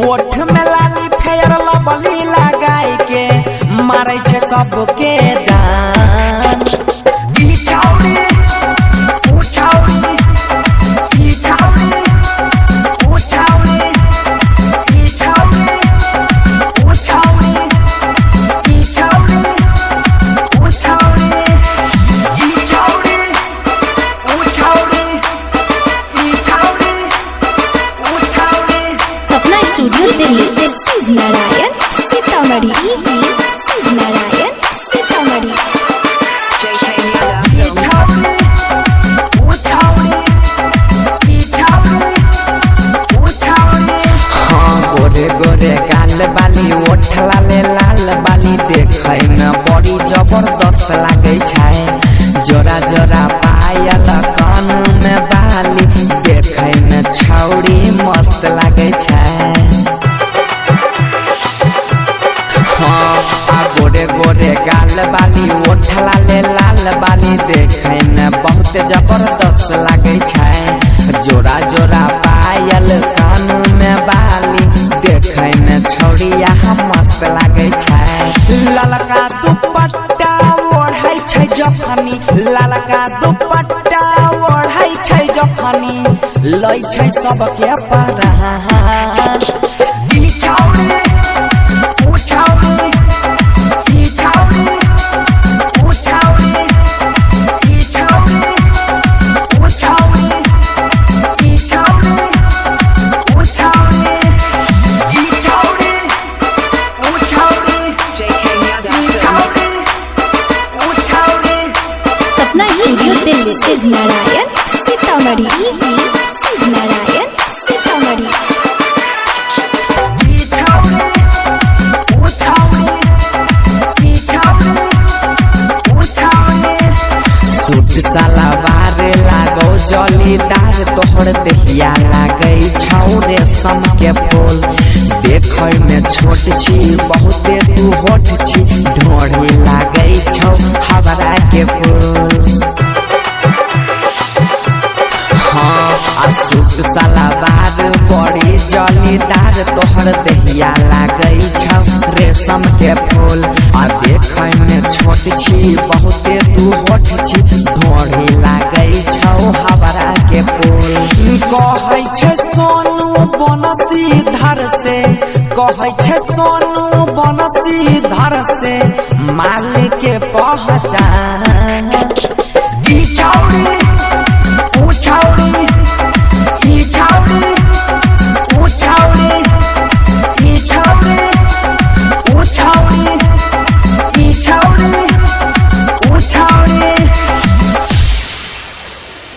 ओठ में लाली फेयर लवली लगाई के मारे छे सबके जान। ई छौरी ऊ छौरी, ई छौरी ऊ छौरी, ई छौरी ऊ छौरी, ई छौरी ऊ छौरी, ई छौरी ऊ छौरी, ई छौरी ऊ छौरी। सपना स्टूडियो दिल्ली। शिव नारायण सीतामढ़ी, शिव नारायण सीतामढ़ी। ई छौरी ऊ छौरी, ई छौरी ऊ छौरी। हाँ गोरे गोरे गाल बाली ओठ लाले लाल बाली देखै में बड़ी जबरदस्त लागे छै। जोरा जोरा पायल कान में बाली देखै में छौरी मस्त लागे छै। हाँ आ गोरे गोरे गाल बाली ओठ लाले लाल बाली देखै में बहुत जबरदस्त लागे छै। जोरा जोरा पायल कान में बाली देखै में छौरिया मस्त लागे छै। ललका दुपट्टा ओढ़ै छै जखनी, ललका दुपट्टा ओढ़ै छै जखनी लै छै सबके परान। ई छौरी ऊ छौरी, ई छौरी ऊ छौरी, ई छौरी ऊ छौरी, ई छौरी ऊ छौरी, ई छौरी ऊ छौरी, ई छौरी ऊ छौरी। सपना स्टूडियो दिल्ली। शिव नारायण सीतामढ़ी, शिव नारायण सीतामढ़ी। ई छौरी ऊ छौरी, ई छौरी ऊ छौरी। सूट सलवार लागो जलीदार तोहर देहिया लागे छौ रेशम के फूल। देखै में छोट छी बहुते तू होठ छी, ढोढ़ी लागे छौ हवरा के फूल। हाँ आ सूट सलवार बड़ी जलीदार तोहर देहिया लागे छौ रेशम के फूल। आ देखै में छोट छी बहुते तू होठ छी, ढोढ़ी लागे छौ हवरा के फूल। कहै छै सोनू बनसीधर से, कहै छै सोनू बनसीधर से माल के पहचान। ई छौ